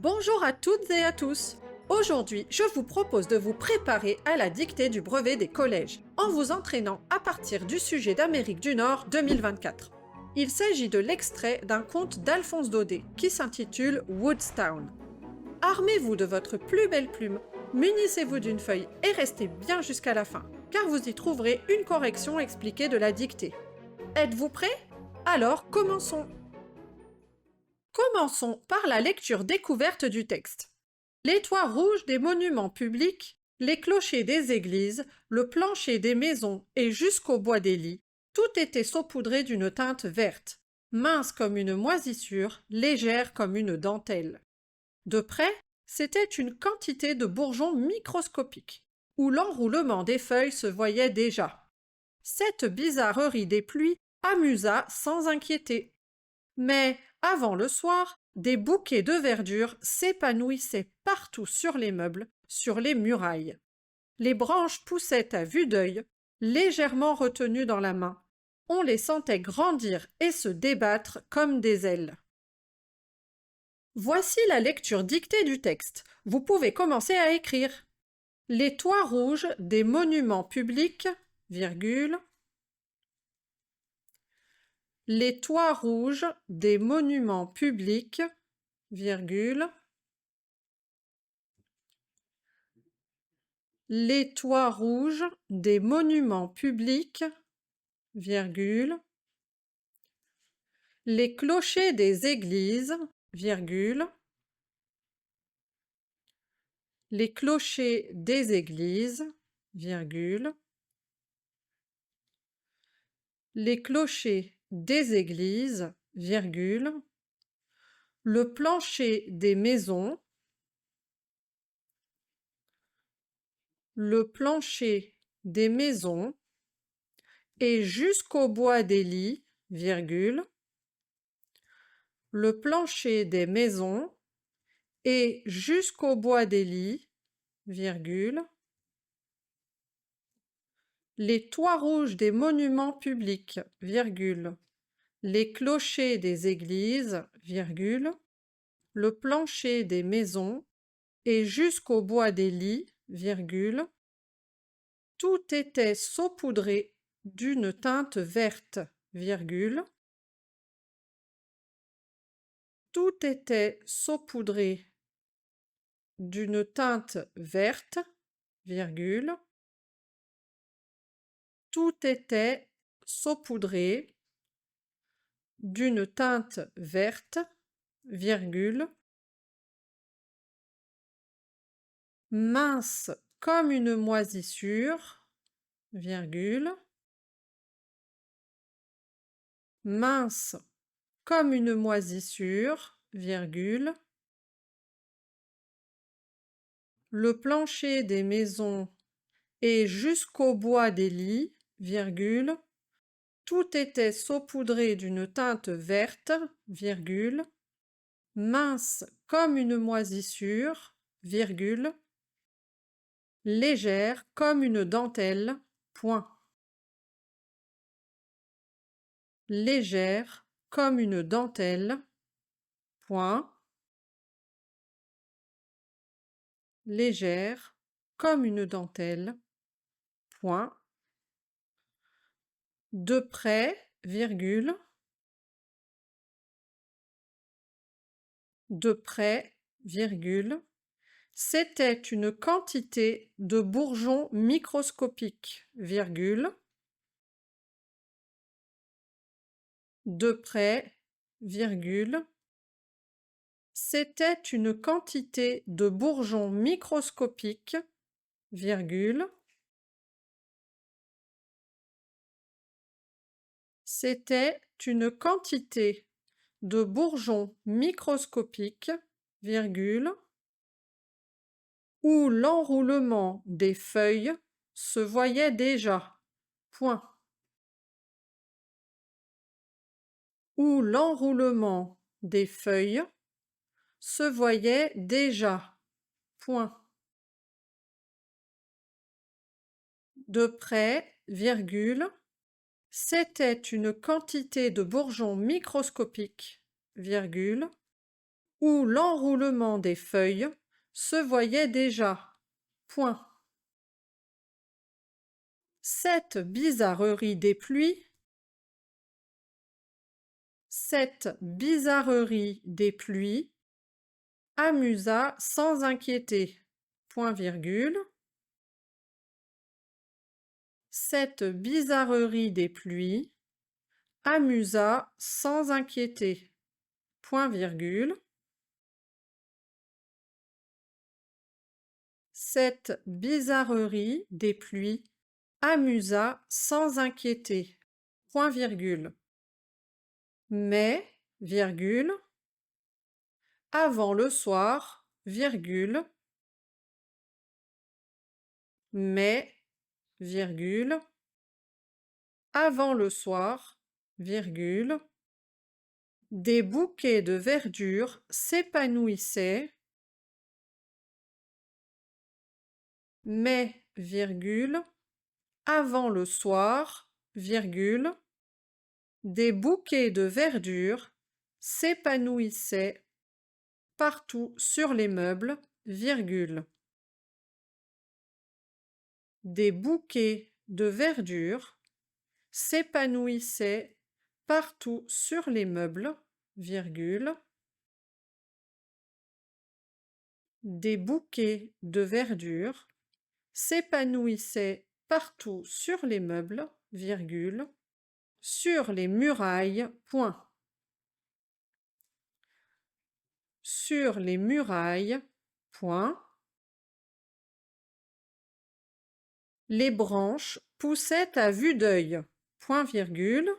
Bonjour à toutes et à tous. Aujourd'hui, je vous propose de vous préparer à la dictée du brevet des collèges, en vous entraînant à partir du sujet d'Amérique du Nord 2024. Il s'agit de l'extrait d'un conte d'Alphonse Daudet qui s'intitule Woodstown. Armez-vous de votre plus belle plume, munissez-vous d'une feuille et restez bien jusqu'à la fin, car vous y trouverez une correction expliquée de la dictée. Êtes-vous prêts? Alors, commençons! Commençons par la lecture découverte du texte. Les toits rouges des monuments publics, les clochers des églises, le plancher des maisons et jusqu'au bois des lits, tout était saupoudré d'une teinte verte, mince comme une moisissure, légère comme une dentelle. De près, c'était une quantité de bourgeons microscopiques, où l'enroulement des feuilles se voyait déjà. Cette bizarrerie des pluies amusa sans inquiéter. Mais, avant le soir, des bouquets de verdure s'épanouissaient partout sur les meubles, sur les murailles. Les branches poussaient à vue d'œil, légèrement retenues dans la main. On les sentait grandir et se débattre comme des ailes. Voici la lecture dictée du texte. Vous pouvez commencer à écrire. Les toits rouges des monuments publics, virgule, les toits rouges des monuments publics, virgule, les toits rouges des monuments publics, virgule, les clochers des églises, virgule, les clochers des églises, virgule, les clochers des églises, virgule, le plancher des maisons, le plancher des maisons et jusqu'au bois des lits, virgule, le plancher des maisons et jusqu'au bois des lits, virgule, les toits rouges des monuments publics, virgule, les clochers des églises, virgule, le plancher des maisons et jusqu'au bois des lits, virgule, tout était saupoudré d'une teinte verte, virgule, tout était saupoudré d'une teinte verte, virgule, tout était saupoudré d'une teinte verte, virgule, mince comme une moisissure, virgule, mince comme une moisissure, virgule, le plancher des maisons et jusqu'au bois des lits, virgule, tout était saupoudré d'une teinte verte, virgule, mince comme une moisissure, virgule, légère comme une dentelle, point. Légère comme une dentelle, point. Légère comme une dentelle, point. De près, virgule. De près, virgule. C'était une quantité de bourgeons microscopiques, virgule. De près, virgule. C'était une quantité de bourgeons microscopiques, virgule. C'était une quantité de bourgeons microscopiques, virgule, où l'enroulement des feuilles se voyait déjà, point. Où l'enroulement des feuilles se voyait déjà, point. De près, virgule, c'était une quantité de bourgeons microscopiques, virgule, où l'enroulement des feuilles se voyait déjà. Point. Cette bizarrerie des pluies, amusa sans inquiéter. Point virgule. Cette bizarrerie des pluies amusa sans inquiéter. Point virgule. Cette bizarrerie des pluies amusa sans inquiéter. Point virgule. Mais, virgule, avant le soir, virgule, mais, virgule, avant le soir, virgule, des bouquets de verdure s'épanouissaient, mais, virgule, avant le soir, virgule, des bouquets de verdure s'épanouissaient partout sur les meubles, virgule. Des bouquets de verdure s'épanouissaient partout sur les meubles, virgule. Des bouquets de verdure s'épanouissaient partout sur les meubles, virgule, sur les murailles, point. Sur les murailles, point. Les branches poussaient à vue d'œil, point virgule.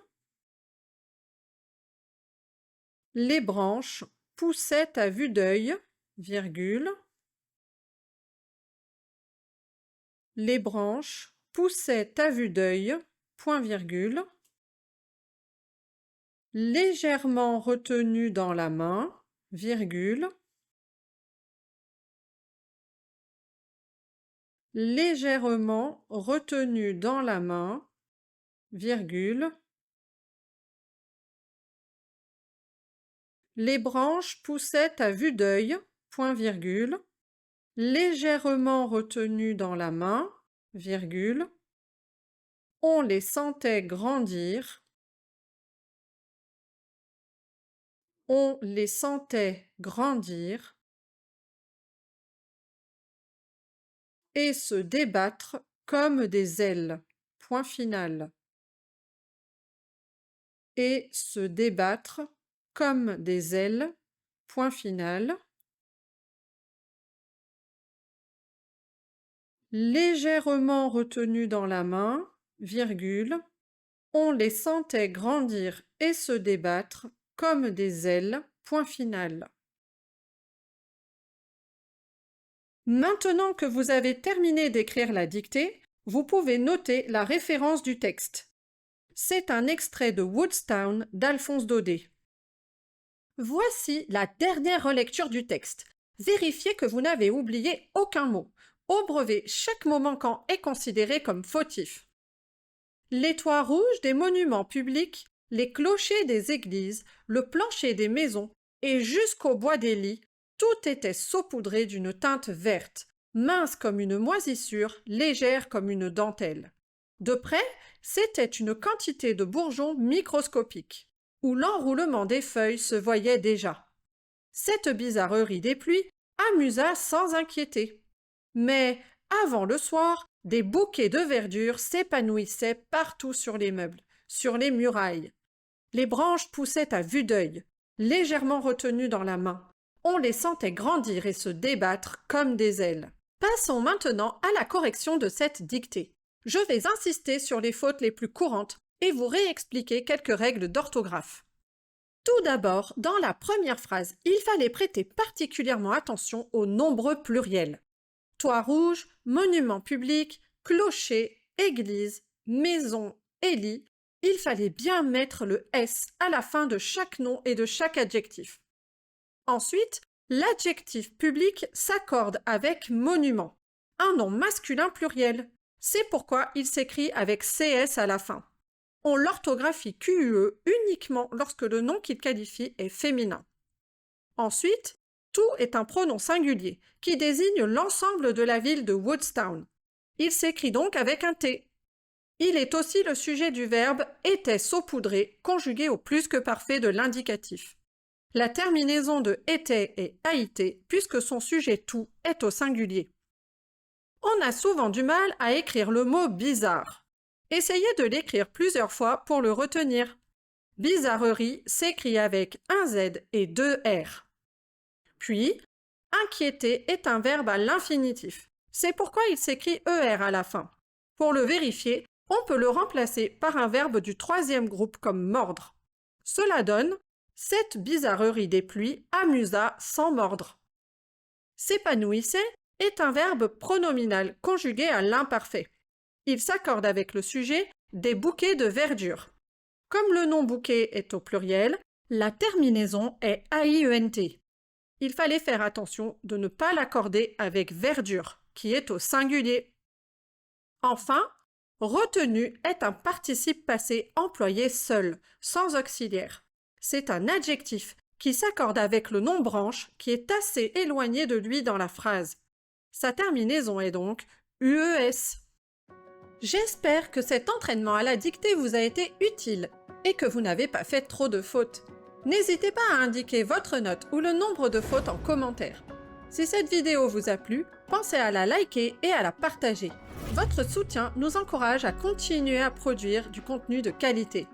Les branches poussaient à vue d'œil, virgule. Les branches poussaient à vue d'œil, point virgule. Légèrement retenu dans la main, virgule. Légèrement retenu dans la main, virgule. Les branches poussaient à vue d'œil, point virgule. Légèrement retenu dans la main, virgule. On les sentait grandir. On les sentait grandir et se débattre comme des ailes. Point final. Et se débattre comme des ailes. Point final. Légèrement retenu dans la main, virgule. On les sentait grandir et se débattre comme des ailes. Point final. Maintenant que vous avez terminé d'écrire la dictée, vous pouvez noter la référence du texte. C'est un extrait de Woodstown d'Alphonse Daudet. Voici la dernière relecture du texte. Vérifiez que vous n'avez oublié aucun mot. Au brevet, chaque mot manquant est considéré comme fautif. Les toits rouges des monuments publics, les clochers des églises, le plancher des maisons et jusqu'au bois des lits, tout était saupoudré d'une teinte verte, mince comme une moisissure, légère comme une dentelle. De près, c'était une quantité de bourgeons microscopiques, où l'enroulement des feuilles se voyait déjà. Cette bizarrerie des pluies amusa sans inquiéter. Mais, avant le soir, des bouquets de verdure s'épanouissaient partout sur les meubles, sur les murailles. Les branches poussaient à vue d'œil, légèrement retenues dans la main. On les sentait grandir et se débattre comme des ailes. Passons maintenant à la correction de cette dictée. Je vais insister sur les fautes les plus courantes et vous réexpliquer quelques règles d'orthographe. Tout d'abord, dans la première phrase, il fallait prêter particulièrement attention aux nombreux pluriels. Toit rouge, monument public, clocher, église, maison et lit. Il fallait bien mettre le S à la fin de chaque nom et de chaque adjectif. Ensuite, l'adjectif public s'accorde avec monument, un nom masculin pluriel. C'est pourquoi il s'écrit avec CS à la fin. On l'orthographie QUE uniquement lorsque le nom qu'il qualifie est féminin. Ensuite, Tout est un pronom singulier qui désigne l'ensemble de la ville de Woodstown. Il s'écrit donc avec un T. Il est aussi le sujet du verbe était saupoudré, conjugué au plus que parfait de l'indicatif. La terminaison de était est aité, puisque son sujet tout est au singulier. On a souvent du mal à écrire le mot bizarre. Essayez de l'écrire plusieurs fois pour le retenir. Bizarrerie s'écrit avec un Z et deux R. Puis, inquiéter est un verbe à l'infinitif. C'est pourquoi il s'écrit ER à la fin. Pour le vérifier, on peut le remplacer par un verbe du troisième groupe comme mordre. Cela donne « Cette bizarrerie des pluies amusa sans mordre ». S'épanouissait est un verbe pronominal conjugué à l'imparfait. Il s'accorde avec le sujet des bouquets de verdure. Comme le nom bouquet est au pluriel, la terminaison est AIENT. Il fallait faire attention de ne pas l'accorder avec verdure, qui est au singulier. Enfin, retenu est un participe passé employé seul, sans auxiliaire. C'est un adjectif qui s'accorde avec le nom branche qui est assez éloigné de lui dans la phrase. Sa terminaison est donc UES. J'espère que cet entraînement à la dictée vous a été utile et que vous n'avez pas fait trop de fautes. N'hésitez pas à indiquer votre note ou le nombre de fautes en commentaire. Si cette vidéo vous a plu, pensez à la liker et à la partager. Votre soutien nous encourage à continuer à produire du contenu de qualité.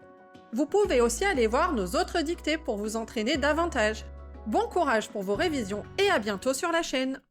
Vous pouvez aussi aller voir nos autres dictées pour vous entraîner davantage. Bon courage pour vos révisions et à bientôt sur la chaîne.